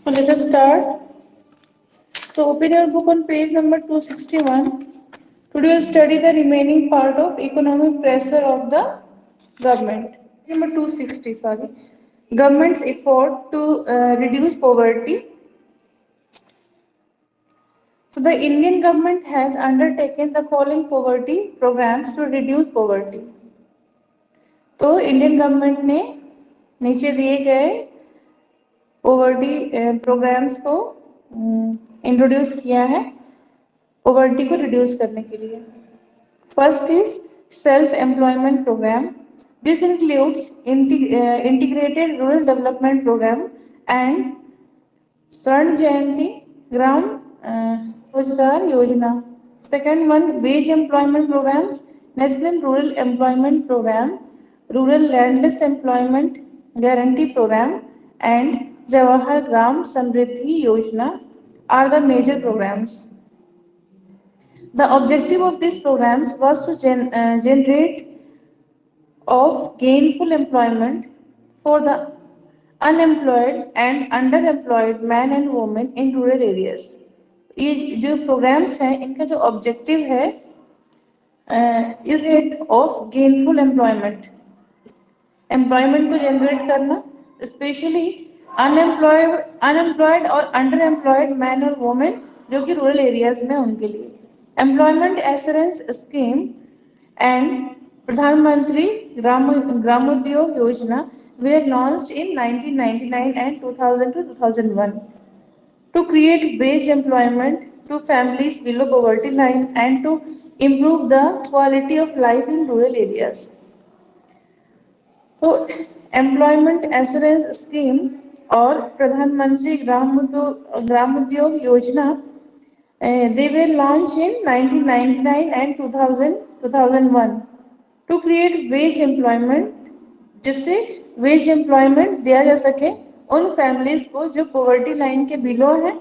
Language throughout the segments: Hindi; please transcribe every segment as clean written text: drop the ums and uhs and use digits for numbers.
So let us start. So open your book on page number 261. Today we will study the remaining part of economic pressure of the government. Number 260, sorry. Government's effort to reduce poverty. So the Indian government has undertaken the following poverty programs to reduce poverty. तो इंडियन गवर्नमेंट ने नीचे दिए गए पोवर्टी प्रोग्राम्स को इंट्रोड्यूस किया है पोवर्टी को रिड्यूस करने के लिए. First is self employment programme. This includes integrated rural development programme and Swarna Jayanti Gram Rozgar Yojana. Second one wage employment programmes, national rural employment programme, rural landless employment guarantee programme and Jawahar Gram Samriddhi Yojana are the major programs. The objective of these programs was to generate of gainful employment for the unemployed and underemployed men and women in rural areas. ये जो प्रोग्राम्स हैं इनका जो ऑब्जेक्टिव है is rate of gainful employment को जनरेट करना, स्पेशली अनएम्प्लॉयड और अंडर एम्प्लॉयड मैन और वुमेन जो कि रूरल एरियाज में उनके लिए. एम्प्लॉयमेंट एश्योरेंस स्कीम एंड प्रधानमंत्री ग्रामोद्योग योजना were launched in 1999 and 2000 to 2001 to create wage employment to families below poverty line and to improve the quality of life in rural areas. तो एम्प्लॉयमेंट एश्योरेंस स्कीम और प्रधानमंत्री ग्रामोद्योग योजना they were launched in 1999 and 2001 to create wage employment, जिससे वेज एम्प्लॉयमेंट दिया जा सके उन फैमिलीज को जो पॉवर्टी लाइन के बिलो हैं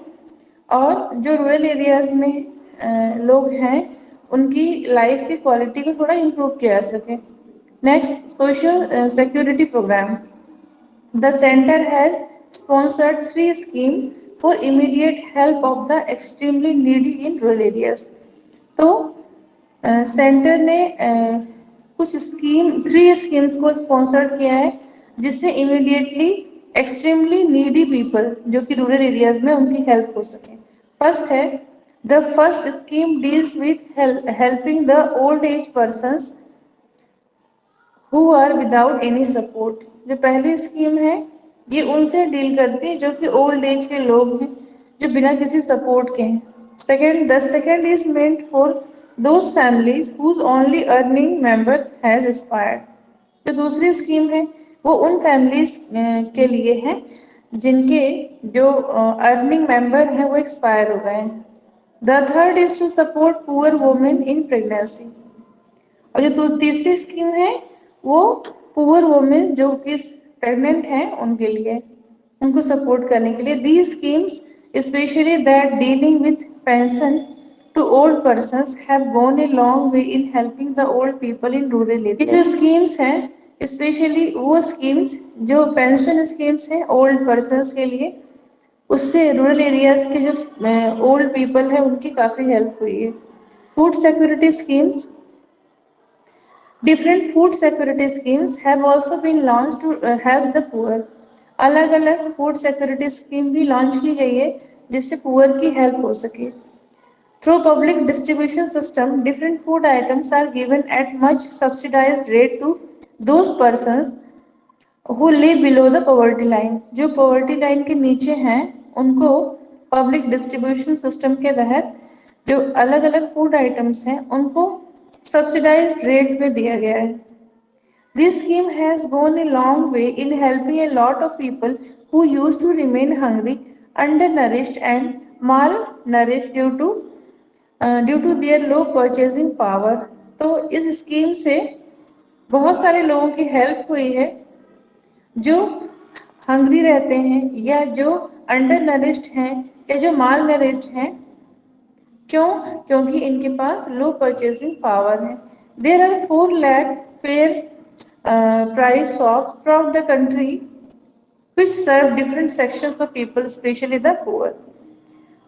और जो रूरल एरियाज में लोग हैं उनकी लाइफ की क्वालिटी को थोड़ा इम्प्रूव किया जा सके. Next, social security program. The center has sponsored 3 schemes for immediate help of the extremely needy in rural areas. तो सेंटर ने कुछ स्कीम 3 स्कीम्स को स्पॉन्सर किया है जिससे इमीडिएटली एक्सट्रीमली नीडी पीपल जो कि रूरल एरियाज में उनकी हेल्प हो सके. फर्स्ट है the first scheme deals with helping the old age persons who are without any support. जो पहली स्कीम है ये उनसे डील करती है जो कि ओल्ड एज के लोग हैं जो बिना किसी सपोर्ट के हैं. The second is meant for those families whose only earning member has expired. जो दूसरी स्कीम है वो उन फैमिलीज के लिए है जिनके जो अर्निंग मेंबर हैं वो एक्सपायर हो गए हैं. The third is to support poor women in pregnancy. और जो तीसरी स्कीम है वो पुअर वुमेन जो कि प्रेग्नेंट हैं उनके लिए उनको सपोर्ट करने के लिए. These schemes specially that dealing with pension to old persons have gone a long way in helping the old people in rural area. जो स्कीम्स हैं स्पेशली वो स्कीम्स जो पेंशन स्कीम्स हैं ओल्ड पर्सन्स के लिए उससे रूरल एरियाज के जो ओल्ड पीपल है उनकी काफ़ी हेल्प हुई है. Food security schemes. Different food security schemes have also been launched to help the poor. अलग अलग फूड सिक्योरिटी स्कीम भी लॉन्च की गई है जिससे पुअर की हेल्प हो सके. Through public distribution system different food items are given at much subsidised rate to those persons who live below the poverty line. जो पॉवर्टी लाइन के नीचे हैं उनको पब्लिक डिस्ट्रीब्यूशन सिस्टम के तहत जो अलग अलग फूड आइटम्स हैं उनको सब्सिडाइज्ड रेट में दिया गया है. This scheme has gone a long way in helping a lot of people who used to remain hungry, undernourished and malnourished due to their low purchasing power. तो इस स्कीम से बहुत सारे लोगों की हेल्प हुई है जो हंग्री रहते हैं या जो अंडर हैं या जो माल नरिश्ड हैं. क्यों? क्योंकि इनके पास लो परचेसिंग पावर है. There are 4 lakh fair price shop through the country which serve different sections of people, especially the poor.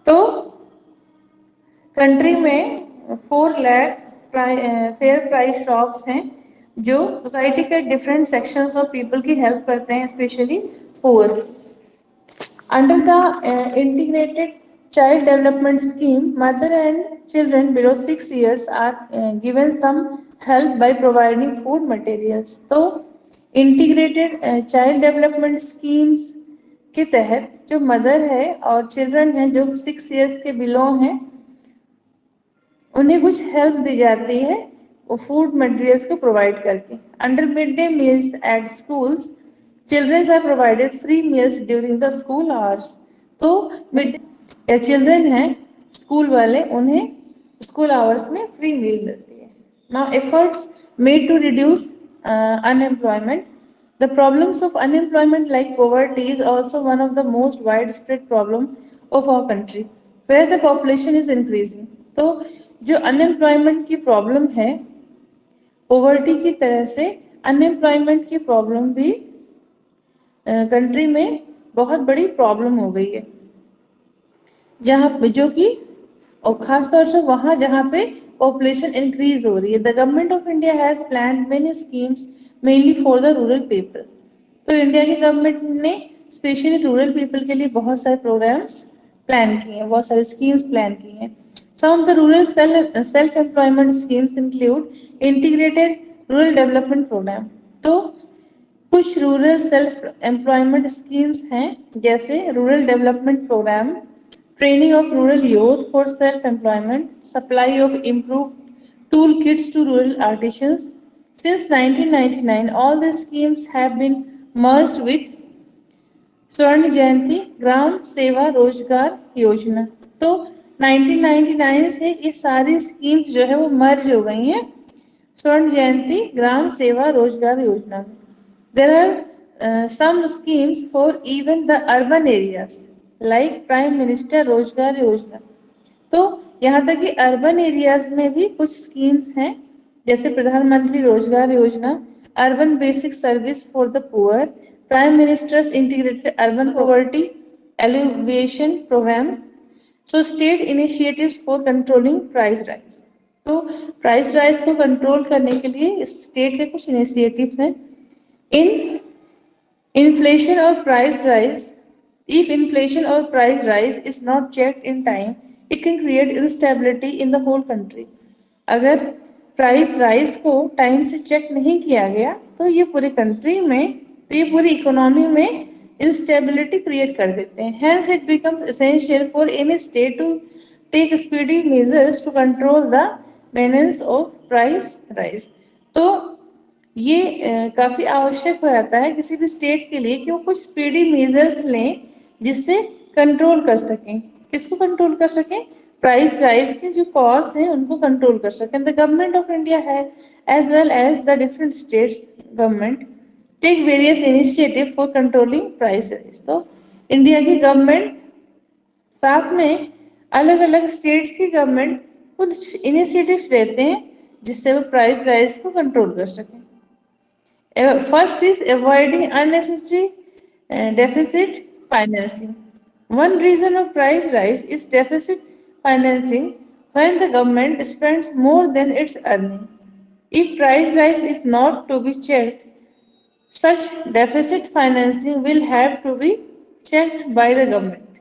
तो कंट्री में 4 लाख फेयर प्राइस शॉप्स हैं जो सोसाइटी के डिफरेंट सेक्शंस ऑफ पीपल की हेल्प करते हैं, specially poor. Under the integrated child development scheme, mother and children below 6 years are given some help by providing food materials. तो इंटीग्रेटेड चाइल्ड डेवलपमेंट स्कीम्स के तहत जो मदर है और चिल्ड्रन है जो 6 years के बिलो हैं, उन्हें कुछ हेल्प दी जाती है वो फूड मटेरियल्स को प्रोवाइड करके. Under mid day meals at schools, children are provided free meals during the school hours. तो मिड या चिल्ड्रन है स्कूल वाले, उन्हें स्कूल आवर्स में फ्री मील मिलती है. Now efforts made to reduce unemployment. The problems of unemployment like poverty is also one of the most widespread problem of our country, where the population is increasing. तो जो अनएम्प्लॉयमेंट की प्रॉब्लम है, पोवर्टी की तरह से अनएम्प्लॉयमेंट की प्रॉब्लम भी कंट्री में बहुत बड़ी प्रॉब्लम हो गई है, जहाँ पे जो कि और खासतौर से वहाँ जहाँ पे पॉपुलेशन इंक्रीज हो रही है. The government of India has planned many schemes mainly for the rural people. तो इंडिया की गवर्नमेंट ने स्पेशली रूरल पीपल के लिए बहुत सारे प्रोग्राम्स प्लान किए हैं, बहुत सारे स्कीम्स प्लान की हैं. Some of the rural self-employment schemes include integrated rural development program. तो कुछ रूरल सेल्फ एम्प्लॉयमेंट स्कीम्स हैं, जैसे rural development programme, training of rural youth for self employment, supply of improve tool kits to rural artisans. Since 1999, all these schemes have been merged with स्वर्ण जयंती ग्राम सेवा रोजगार योजना. तो 1999 से ये सारी स्कीम्स जो है वो मर्ज हो गई हैं स्वर्ण जयंती ग्राम सेवा रोजगार योजना में. There are some schemes for even the urban areas like prime minister Rozgar Yojana. तो यहाँ तक कि अर्बन एरियाज में भी कुछ स्कीम्स हैं, जैसे Pradhan Mantri Rozgar Yojana, urban basic service for the poor, prime minister's integrated urban poverty alleviation programme. So state initiatives for controlling price rise. तो प्राइस राइज को कंट्रोल करने के लिए स्टेट के कुछ इनिशिएटिव्स हैं. In inflation or price rise, if inflation or price rise is not checked in time, it can create instability in the whole country. अगर प्राइस राइज को टाइम से चेक नहीं किया गया तो ये पूरी कंट्री में, तो ये पूरी इकोनॉमी में इंस्टेबिलिटी क्रिएट कर देते हैं. Hence it becomes essential for any state to take speedy measures to control the menace of price rise. तो ये काफी आवश्यक हो जाता है किसी भी स्टेट के लिए कि वो कुछ स्पीडी मेजर्स लें जिससे कंट्रोल कर सकें. किसको कंट्रोल कर सकें? प्राइस राइज के जो कॉज हैं उनको कंट्रोल कर सकें. द गवर्नमेंट ऑफ इंडिया है as well as the different states government take various initiative for controlling price rise. तो इंडिया की गवर्नमेंट साथ में अलग अलग स्टेट्स की गवर्नमेंट कुछ इनिशिएटिव्स लेते हैं जिससे वो प्राइस राइज को कंट्रोल कर सकें. First is avoiding unnecessary deficit financing. One reason of price rise is deficit financing, when the government spends more than its earning. If price rise is not to be checked, such deficit financing will have to be checked by the government.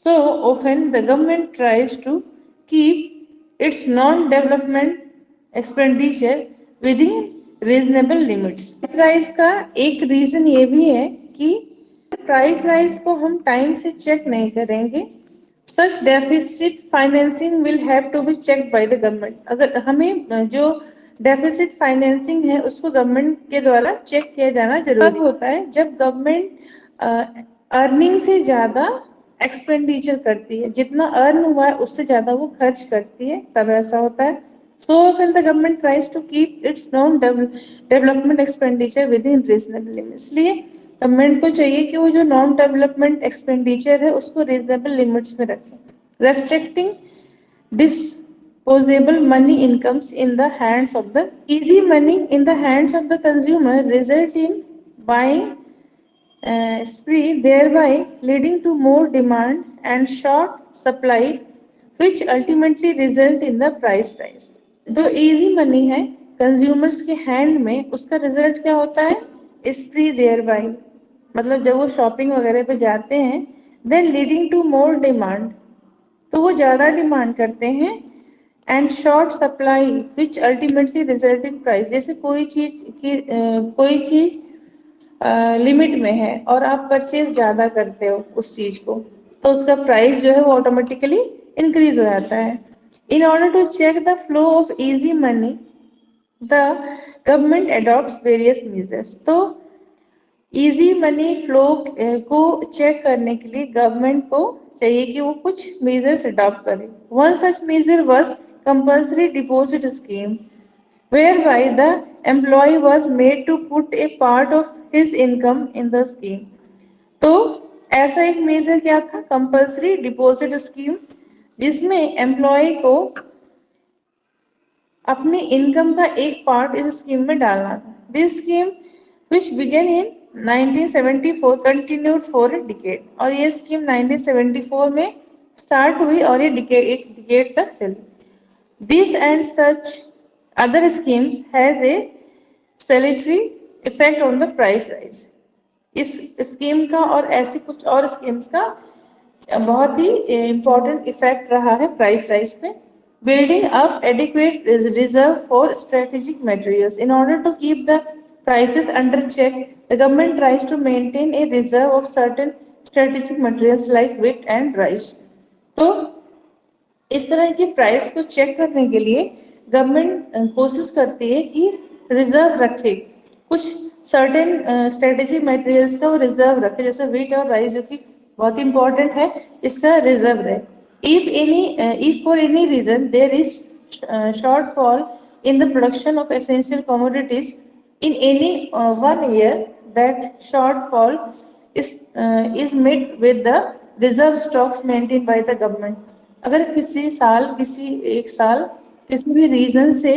So often the government tries to keep its non-development expenditure within reasonable limits. Price का एक रीजन ये भी है कि प्राइस राइज को हम टाइम से चेक नहीं करेंगे, such deficit financing will have to be check by the government. अगर हमें जो डेफिसिट फाइनेंसिंग है उसको गवर्नमेंट के द्वारा चेक किया जाना जरूरी होता है. जब गवर्नमेंट अर्निंग से ज्यादा एक्सपेंडिचर करती है, जितना अर्न हुआ है उससे ज्यादा वो खर्च करती है, तब ऐसा होता है. So often the government tries to keep its non-development expenditure within reasonable limits. इसलिए गवर्नमेंट को चाहिए कि वो जो नॉन डेवलपमेंट एक्सपेंडिचर है उसको रीजनेबल लिमिट्स में रखें. Restricting disposable money incomes in the hands of the easy money in the hands of the consumer result in buying spree, thereby leading to more demand and short supply, which ultimately result in the price rise. जो इजी मनी है कंज्यूमर्स के हैंड में, उसका रिजल्ट क्या होता है? स्प्री देयर बाई, मतलब जब वो शॉपिंग वगैरह पे जाते हैं, then leading to more demand, तो वो ज्यादा डिमांड करते हैं, and short supply which ultimately result in price. जैसे कोई चीज लिमिट में है और आप परचेज ज्यादा करते हो उस चीज को, तो उसका प्राइस जो है वो ऑटोमेटिकली इंक्रीज हो जाता है। In order to check the flow of easy money, the government adopts various measures. तो इजी मनी फ्लो को चेक करने के लिए गवर्नमेंट को चाहिए कि वो कुछ मेजर्स अडॉप्ट करे। One such measure was compulsory deposit scheme, whereby the employee was made to put a part of his income in the scheme। तो ऐसा एक मेजर क्या था? कंपल्सरी डिपॉजिट स्कीम, जिसमें एम्प्लॉय को अपनी इनकम का एक पार्ट इस स्कीम में डालना था। This scheme which began in 1974 continued for a decade, और ये स्कीम 1974 में स्टार्ट हुई और ये एक डिकेड तक चली। This and such other schemes has a salutary effect on the price rise. इस स्कीम का और ऐसी कुछ और स्कीम्स का बहुत ही इम्पोर्टेंट इफेक्ट रहा है प्राइस राइज पे। Building up adequate reserve for strategic materials, in order to keep the prices under check, the government tries to maintain a reserve of certain strategic materials like wheat and rice। तो इस तरह की प्राइस को चेक करने के लिए गवर्नमेंट कोशिश करती है कि रिजर्व रखे, कुछ सर्टेन स्ट्रेटेजिक मटेरियल्स का वो रिजर्व रखे, जैसे व्हीट और राइस जो कि बहुत इंपॉर्टेंट है, इसका रिजर्व रहे। If for any reason there is shortfall in the production of essential commodities in any one year, that shortfall is met with the reserve stocks maintained by the government। अगर किसी एक साल किसी भी रीजन से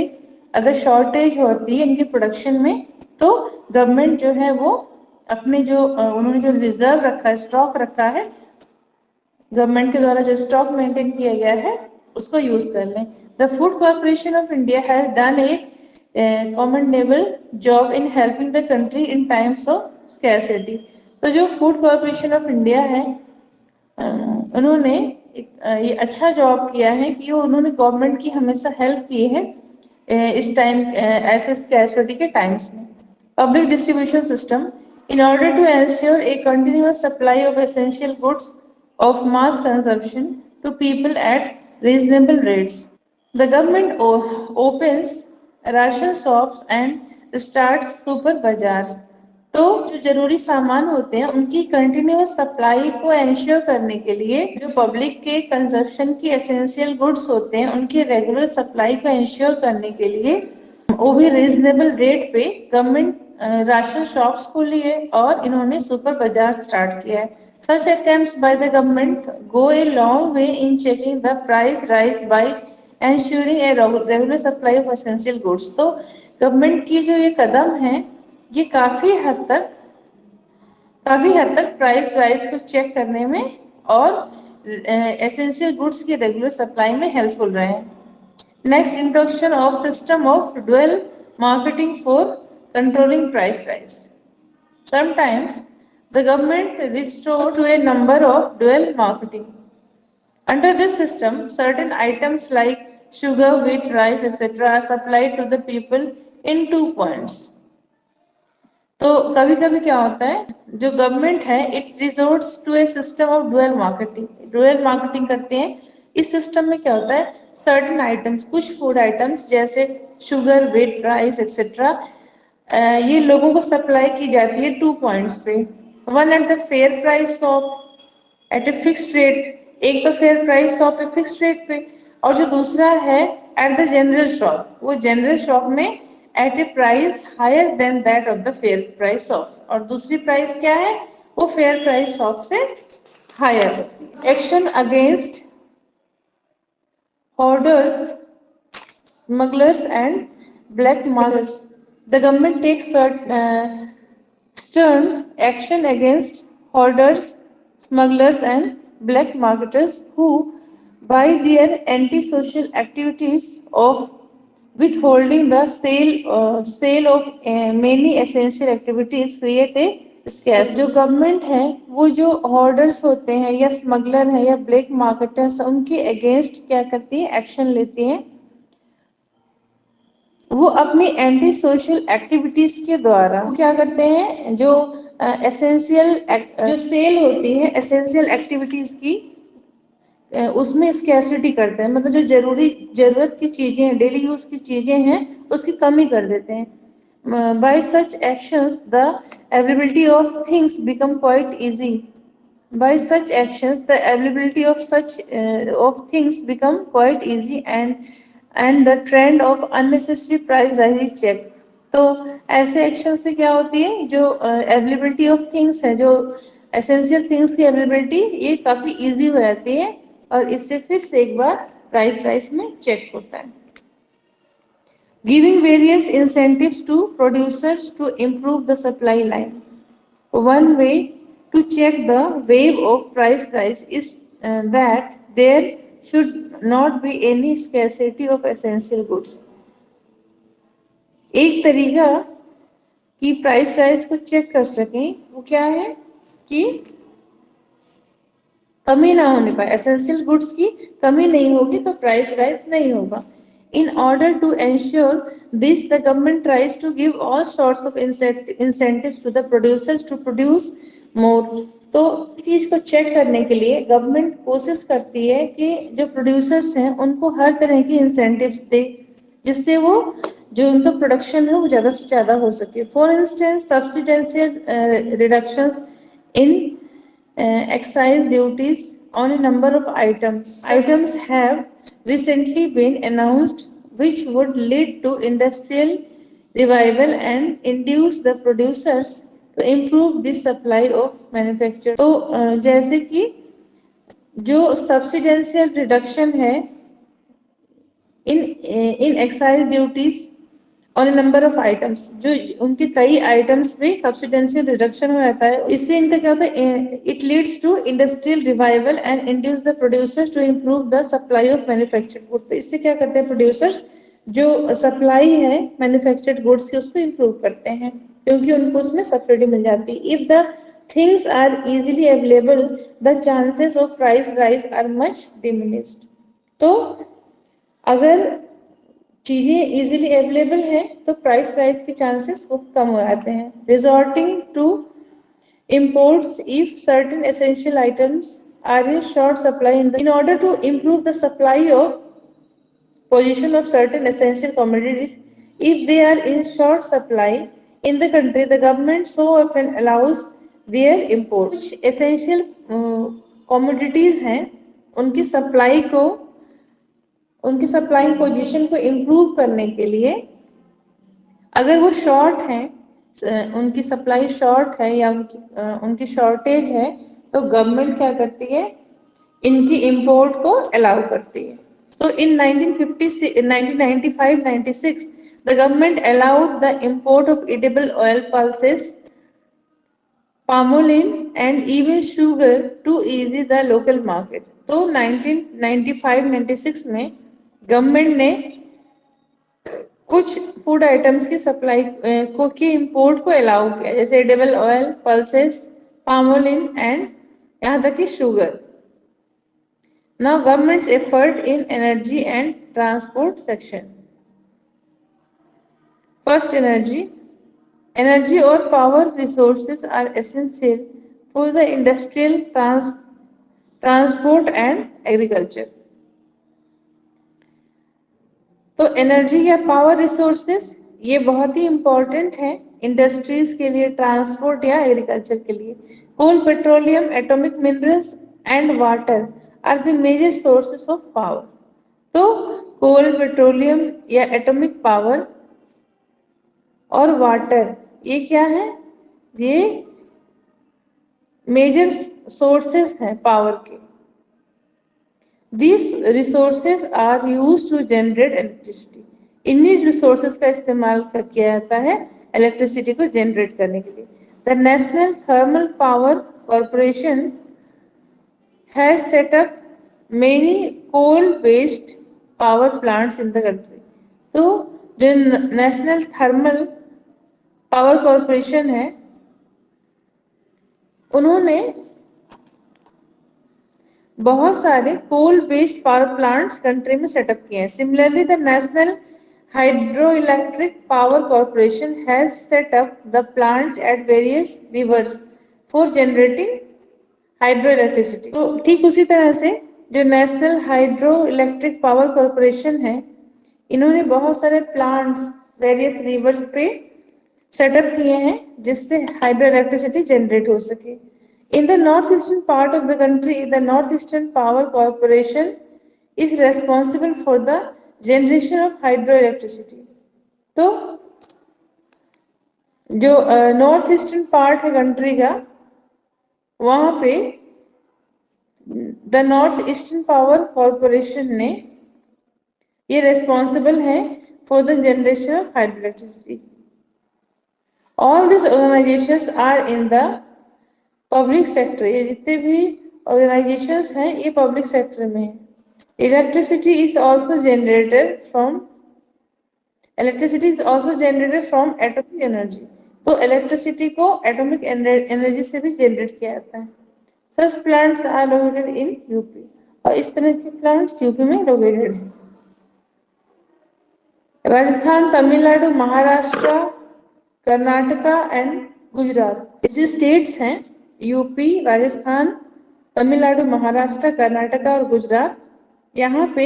अगर शॉर्टेज होती है इनके प्रोडक्शन में, तो गवर्नमेंट जो है वो अपने जो उन्होंने जो रिजर्व रखा है, स्टॉक रखा है, गवर्नमेंट के द्वारा जो स्टॉक मेंटेन किया गया है उसको यूज कर लें। The food corporation of India has done A commendable job in helping the country in times of scarcity. तो जो फूड कॉर्पोरेशन ऑफ इंडिया है, उन्होंने ये अच्छा जॉब किया है कि वो उन्होंने गवर्नमेंट की हमेशा हेल्प की है इस टाइम ऐसे स्कैरसिटी के टाइम्स में। Public distribution system, in order to ensure a continuous supply of essential goods of mass consumption to people at reasonable rates, the government opens ration shops and starts super bazaars। तो जो जरूरी सामान होते हैं उनकी कंटिन्यूअस सप्लाई को एंश्योर करने के लिए, जो पब्लिक के कंजप्शन की एसेंशियल गुड्स होते हैं उनकी रेगुलर सप्लाई को एंश्योर करने के लिए, वो भी रीजनेबल रेट पे गवर्नमेंट राशन शॉप्स खोली है और इन्होंने सुपर बाजार स्टार्ट किया है। Such attempts by the government go a long way in checking the price rise by ensuring a regular supply of essential goods. तो गवर्नमेंट की जो ये कदम है, ये काफी हद तक प्राइस राइज को चेक करने में और एसेंशियल गुड्स की रेगुलर सप्लाई में हेल्पफुल रहे हैं। Next, introduction of system of dual marketing for controlling price rise. Sometimes the government resorts to a number of dual marketing. Under this system, certain items like sugar, wheat, rice, etc. are supplied to the people in 2 points. तो कभी कभी क्या होता है, जो गवर्नमेंट है it resorts to a system of dual marketing, dual marketing करते हैं। इस सिस्टम में क्या होता है, सर्टेन आइटम्स, कुछ फूड आइटम्स जैसे शुगर, व्हीट, राइस एक्सेट्रा, ये लोगों को सप्लाई की जाती है 2 पॉइंट्स पे। One at the fair price shop at a fixed rate, एक तो फेयर प्राइस शॉप पे फिक्स्ड रेट पे, और जो दूसरा है एट द जनरल शॉप, वो जनरल शॉप में at a price higher than that of the fair price shop, और दूसरी प्राइस क्या है, वो फेयर प्राइस शॉप से higher. Action against hoarders, smugglers and black markets, the government takes certain stern action against hoarders, smugglers, and black marketers who, by their antisocial activities of withholding the sale of many essential activities, create a scarcity. जो गवर्नमेंट है वो जो होर्डर्स होते हैं या स्मगलर है या ब्लैक मार्केटर्स, उनके अगेंस्ट क्या करती है, एक्शन लेती है। वो अपनी एंटी सोशल एक्टिविटीज के द्वारा वो क्या करते हैं, जो एसेंशियल जो सेल होती है एसेंशियल एक्टिविटीज की, उसमें स्कैसिटी करते हैं, मतलब जो जरूरत की चीजें हैं, डेली यूज की चीजें हैं, उसकी कमी कर देते हैं। Bye such actions the availability of things become quite easy. By such actions, the availability of such of things become quite easy, and the trend of unnecessary price rise is checked. तो ऐसे एक्शन से क्या होती है, जो अवेलेबिलिटी ऑफ थिंग्स है, जो एसेंशियल थिंग्स की अवेलेबिलिटी, ये काफी इजी हो जाती है, और इससे फिर से एक बार प्राइस राइज में चेक होता है। Giving various incentives to producers to improve the supply line. One way to check the wave of price rise is that there should not be any scarcity of essential goods. एक तरीका कि प्राइस राइज को चेक कर सकें वो क्या है कि कमी ना होने पाए, एसेंशियल गुड्स की कमी नहीं होगी तो प्राइस राइज नहीं होगा। In order to ensure this, the government tries to give all sorts of incentives to the producers to produce more. तो इस चीज को चेक करने के लिए गवर्नमेंट कोशिश करती है कि जो प्रोड्यूसर्स हैं उनको हर तरह की इंसेंटिव्स दे, जिससे वो जो उनका प्रोडक्शन है वो ज्यादा से ज्यादा हो सके। For instance substantial reductions in excise duties on a number of items. Items have recently been announced which would lead to industrial revival and induce the producers to improve the supply of manufacture. तो जैसे कि जो सब्सिडेंशियल रिडक्शन है इन एक्साइज ड्यूटीज और नंबर ऑफ आइटम्स, जो उनके कई आइटम्स में सब्सिडेंशियल रिडक्शन हो जाता है, इससे इनका क्या होता है, it leads to industrial revival and induce the producers to improve the supply of manufactured goods. तो इससे क्या करते हैं प्रोड्यूसर्स, जो सप्लाई है मैन्युफैक्चर्ड गुड्स की उसको इम्प्रूव करते हैं, क्योंकि उनको उसमें सब्सिडी मिल जाती है। If the things are easily available, the chances of price rise are much diminished. तो अगर चीजें इजीली अवेलेबल है तो प्राइस राइज के चांसेस बहुत कम हो जाते हैं। Resorting to imports if certain essential items are in short supply in order to improve the supply of position of certain essential commodities, if they are in short supply in the country, the government so often allows their import। कुछ essential commodities हैं, उनकी सप्लाई को, उनकी सप्लाइंग पोजीशन को इम्प्रूव करने के लिए, अगर वो शॉर्ट है, उनकी सप्लाई शॉर्ट है या उनकी शॉर्टेज है, तो गवर्नमेंट क्या करती है, इनकी इंपोर्ट को अलाउ करती है। So in 1995-96, the government allowed the import of edible oil pulses, palmolene and even sugar to ease the local market। तो 1995-96 में गवर्नमेंट ने कुछ फूड आइटम्स की सप्लाई को की इंपोर्ट को अलाउ किया, जैसे edible oil, pulses, palmolein and यहाँ तक कि sugar. Now governments effort in energy and transport section. First, energy और power resources are essential for the industrial transport and agriculture. तो एनर्जी या पावर रिसोर्सेस ये बहुत ही इंपॉर्टेंट है इंडस्ट्रीज के लिए, ट्रांसपोर्ट या एग्रीकल्चर के लिए। Coal, petroleum, atomic minerals and water are the major sources of power. तो कोल, पेट्रोलियम या एटॉमिक पावर और वाटर, ये क्या है, ये मेजर सोर्सेस हैं पावर के। These resources are used to generate electricity। इन्हीं रिसोर्सेज का इस्तेमाल किया जाता है इलेक्ट्रिसिटी को जनरेट करने के लिए। The National Thermal Power Corporation has set up many coal-based power plants in the country. तो जो नेशनल थर्मल पावर कॉरपोरेशन है, उन्होंने बहुत सारे coal based power plants country में सेटअप किए हैं. Similarly the National Hydroelectric Power Corporation has set up the plant at various rivers for generating hydro electricity. तो ठीक उसी तरह से जो National Hydro Electric Power Corporation है, इन्होंने बहुत सारे प्लांट्स वेरियस रिवर्स पे सेटअप किए हैं जिससे हाइड्रो इलेक्ट्रिसिटी जनरेट हो सके. In the northeastern part of the country, the Northeastern Power Corporation is responsible for the generation of hydroelectricity. तो जो नॉर्थ ईस्टर्न पार्ट है कंट्री का, वहां पे the North Eastern Power Corporation ने ये रेस्पॉन्सिबल है for the generation of hydro electricity. All this organisations are in the public sector. ये जितने भी ऑर्गेनाइजेशंस हैं ये पब्लिक सेक्टर में है. Electricity is also generated from atomic energy. तो इलेक्ट्रिसिटी को एटॉमिक एनर्जी से भी जनरेट किया जाता है. Such plants are located in UP. और इस तरह के प्लांट्स यूपी में लोकेटेड है. राजस्थान, तमिलनाडु, महाराष्ट्र, कर्नाटका एंड गुजरात, जो स्टेट्स हैं यूपी, राजस्थान, तमिलनाडु, महाराष्ट्र, कर्नाटका और गुजरात, यहाँ पे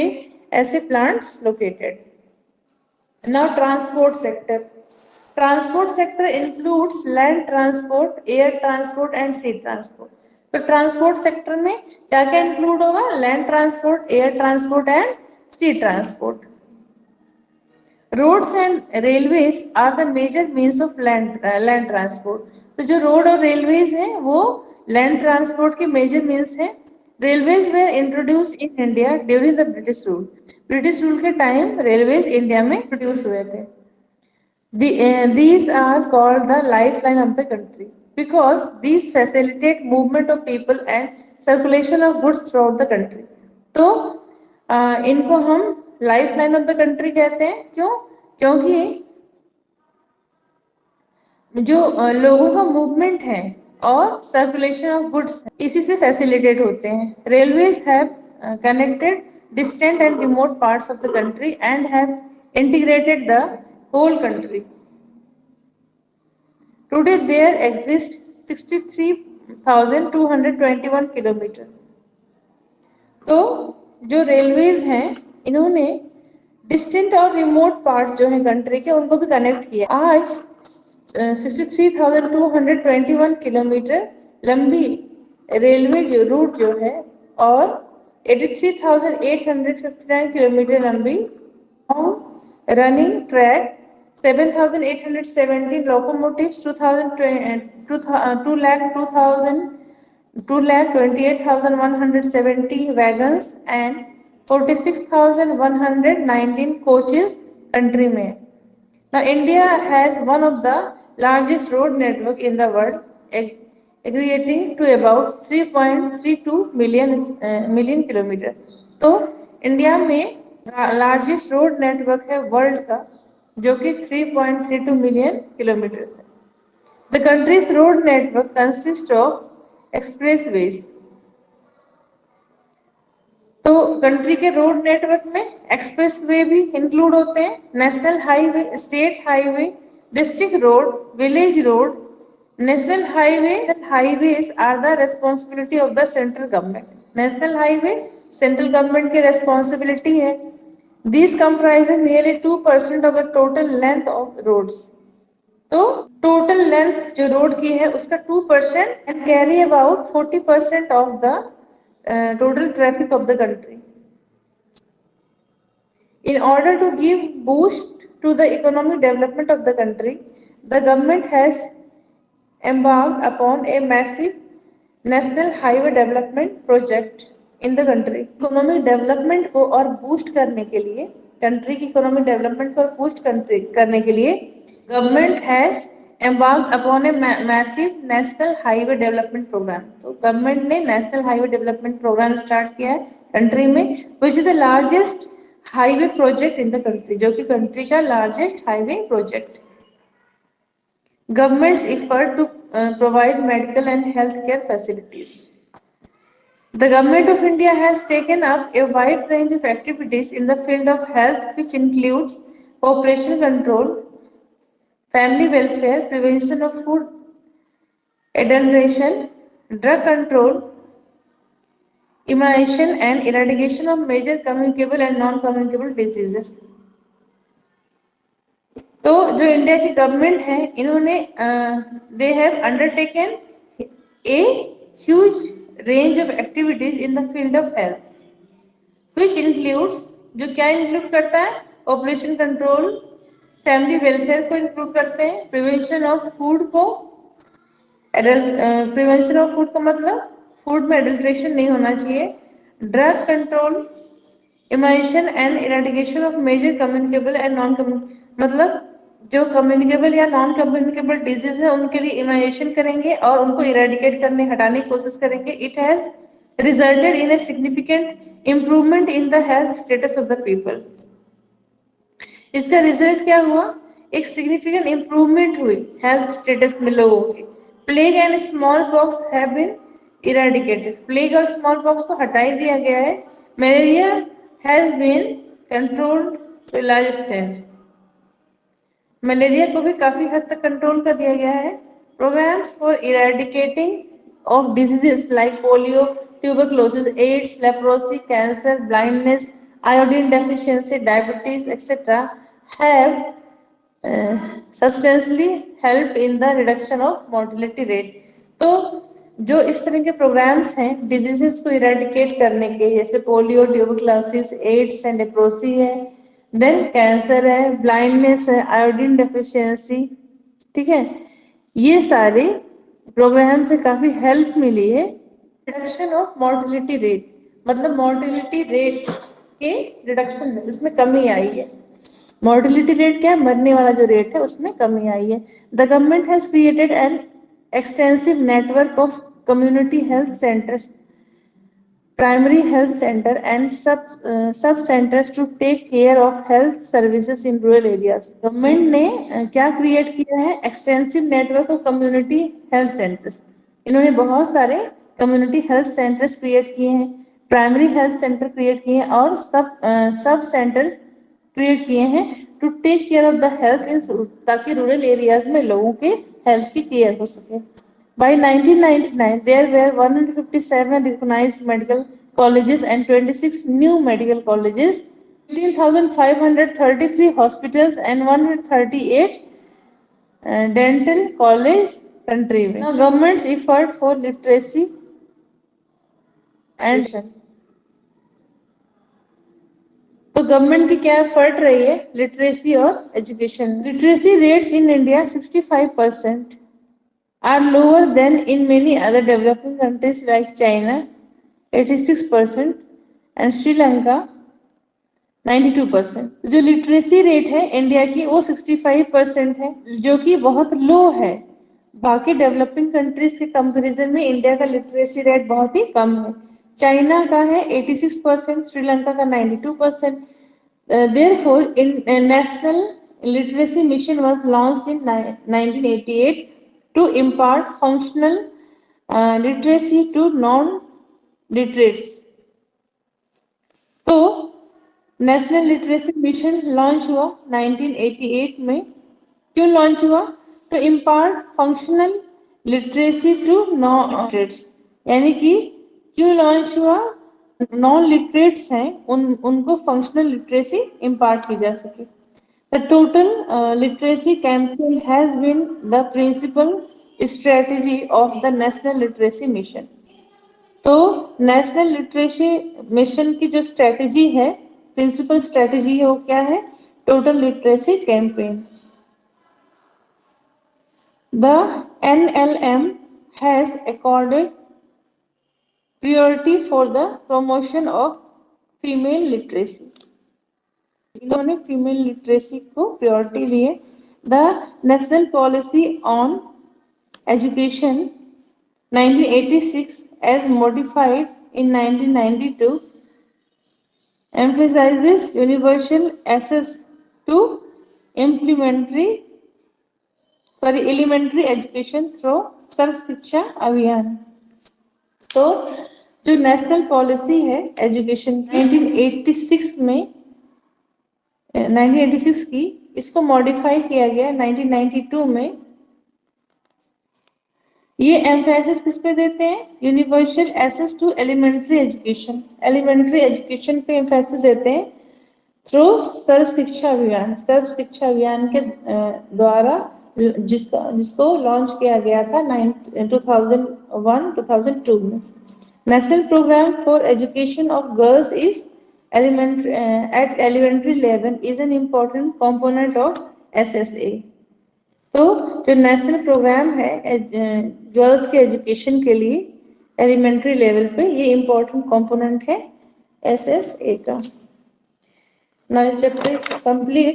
ऐसे plants located. Now transport sector. Transport sector includes land transport, air transport and sea transport. तो ट्रांसपोर्ट सेक्टर में क्या क्या इंक्लूड होगा? Land transport, air transport and sea transport. Roads and railways are the major means of land transport. तो जो रोड और रेलवेज हैं वो लैंड ट्रांसपोर्ट के मेजर मीन्स हैं. Railways were introduce in India during the British rule. British rule के टाइम रेलवेज इंडिया में इंट्रोड्यूस हुए थे. These are called the lifeline of the country because these facilitate movement of people and circulation of goods throughout the country. तो इनको हम लाइफलाइन ऑफ द कंट्री कहते हैं. क्यों? क्योंकि जो लोगों का मूवमेंट है और सर्कुलेशन ऑफ गुड्स इसी से फैसिलिटेट होते हैं. Railways have connected distant and remote parts of the country and have integrated the whole country. Today there exist 63,221 kilometre. तो जो रेलवेज हैं इन्होंने डिस्टेंट और रिमोट पार्ट्स जो हैं कंट्री के उनको भी कनेक्ट किया. आज 63,221 किलोमीटर लंबी रेलवे जो रूट जो है और 83,859 किलोमीटर लंबी running track, 7,817 locomotives, 228,170 wagons and 46,119 coaches country में. Now India has one of the largest road network in the world, aggregating to about 3.32 million kilometre. तो इंडिया में लार्जेस्ट रोड नेटवर्क है वर्ल्ड का जो कि 3.32 मिलियन किलोमीटर है. The country's road network consist of expressways. तो कंट्री के रोड नेटवर्क में एक्सप्रेसवे भी इंक्लूड होते हैं. National highway, state highway, district road, village road. National highways are the responsibility of the central government. National highway central government की रेस्पॉन्सिबिलिटी है. These comprises nearly 2% of the total length of roads. तो total length जो रोड की है उसका 2% and carry about 40% of the total traffic of the country. In order to give boost to the economic development of the country, the government has embarked upon a massive national highway development project in the country. Economic development को और बूस्ट करने के लिए, कंट्री की इकोनॉमिक डेवलपमेंट को और बूस्ट करने के लिए government has embarked upon a massive national highway development program. तो गवर्नमेंट ने national highway development program start किया है कंट्री में, which is the largest highway project in the country, जो कि कंट्री का largest highway project. Government's effort to provide medical and healthcare facilities. The Government of India has taken up a wide range of activities in the field of health, which includes population control, family welfare, prevention of food adulteration, drug control, immunization, and eradication of major communicable and non-communicable diseases. तो जो इंडिया की गवर्नमेंट है, इन्होंने they have undertaken a huge range of activities in the field of health, which includes, जो क्या इंक्लूड करता है, पॉपुलेशन कंट्रोल, फैमिली वेलफेयर को इंक्लूड करते हैं, प्रिवेंशन ऑफ फूड को, प्रिवेंशन ऑफ फूड का मतलब फूड में एडल्ट्रेशन नहीं होना चाहिए, drug control, immunization and eradication of major communicable and non communicable, मतलब जो कम्युनिकेबल या नॉन कम्युनिकेबल डिजीज है उनके लिए इम्यूनाइजेशन करेंगे और उनको इरेडिकेट करने हटाने की कोशिश करेंगे. It has resulted in a significant improvement in the health status of the people. इसका रिजल्ट क्या हुआ, एक सिग्निफिकेंट इम्प्रूवमेंट हुई हेल्थ स्टेटस में लोगों की. Plague and smallpox have been eradicated. Plague और स्मॉल पॉक्स को हटा दिया गया है. Malaria has been controlled to large extent. Malaria को भी काफी हद तक कंट्रोल कर दिया गया है. Programs for eradicating of diseases like polio, tuberculosis, AIDS, leprosy, cancer, blindness, iodine deficiency, diabetes, etc. have substantially helped in the reduction of mortality rate. तो जो इस तरह के प्रोग्राम्स हैं डिजीजेस को इरेडिकेट करने के, जैसे polio, tuberculosis, AIDS and leprosy है, देन कैंसर है, ब्लाइंडनेस है, आयोडीन डेफिशिएंसी, ठीक है, ये सारे प्रोग्राम से काफी हेल्प मिली है. रिडक्शन ऑफ मोर्टेलिटी रेट, मतलब मोर्टेलिटी रेट के रिडक्शन में उसमें कमी आई है. मोर्टेलिटी रेट क्या है, मरने वाला जो रेट है उसमें कमी आई है. The government has created an extensive network of community health centres, primary health centre and sub centres to take care of health services in rural areas. Government ने क्या क्रिएट किया है, extensive network of community health centres. इन्होंने बहुत सारे कम्युनिटी हेल्थ सेंटर्स क्रिएट किए हैं, प्राइमरी हेल्थ सेंटर क्रिएट किए हैं और सब सेंटर्स क्रिएट किए हैं to take care of the health in, ताकि रूरल एरियाज में लोगों के हेल्थ की केयर हो सके. By 1999, there were 157 recognized medical colleges and 26 new medical colleges, 15,533 hospitals and 138 dental college country में. Now, government's effort for literacy and तो गवर्नमेंट की क्या एफर्ट रही है, लिटरेसी और education. Literacy rates in India 65% are lower than in many other developing countries like China 86% and Sri Lanka 92%. जो लिटरेसी रेट है इंडिया की वो 65% है, जो कि बहुत लो है. बाकी डेवलपिंग कंट्रीज के कंपैरिजन में इंडिया का लिटरेसी रेट बहुत ही कम है. चाइना का है 86%, श्रीलंका का 92%. Therefore, national literacy mission was launched in 1988 to impart functional literacy to non-literates. तो नेशनल लिटरेसी मिशन लॉन्च हुआ 1988 में. क्यों लॉन्च हुआ, to impart functional literacy to non-literates. यानी कि क्यों लॉन्च हुआ, नॉन लिटरेट्स हैं उनको फंक्शनल लिटरेसी इम्पार्ट की जा सके. The total literacy campaign has been the principal strategy of the National Literacy Mission. तो नेशनल लिटरेसी मिशन की जो स्ट्रेटेजी है, प्रिंसिपल स्ट्रेटेजी है, वो क्या है, total literacy campaign. The NLM has accorded priority for the promotion of female literacy. इन्होंने फीमेल लिटरेसी को प्रायोरिटी दी है. The National Policy on Education 1986 as modified in 1992 emphasizes universal access to elementary education through सर्व शिक्षा अभियान। तो जो नेशनल पॉलिसी है एजुकेशन 1986 की, इसको मॉडिफाई किया गया 1992 में। ये एम्फेसिस किस पे देते हैं? Universal access to elementary education, elementary education पे एम्फेसिस देते हैं थ्रू सर्व शिक्षा अभियान। सर्व शिक्षा अभियान के द्वारा जिसको लॉन्च किया गया था 2001-2002 में। National program for education of girls is at elementary level is an important component of SSA। तो जो नेशनल प्रोग्राम है गर्ल्स के एजुकेशन के लिए एलिमेंट्री लेवल पे, ये इम्पोर्टेंट कंपोनेंट है SSA का। Now chapter complete.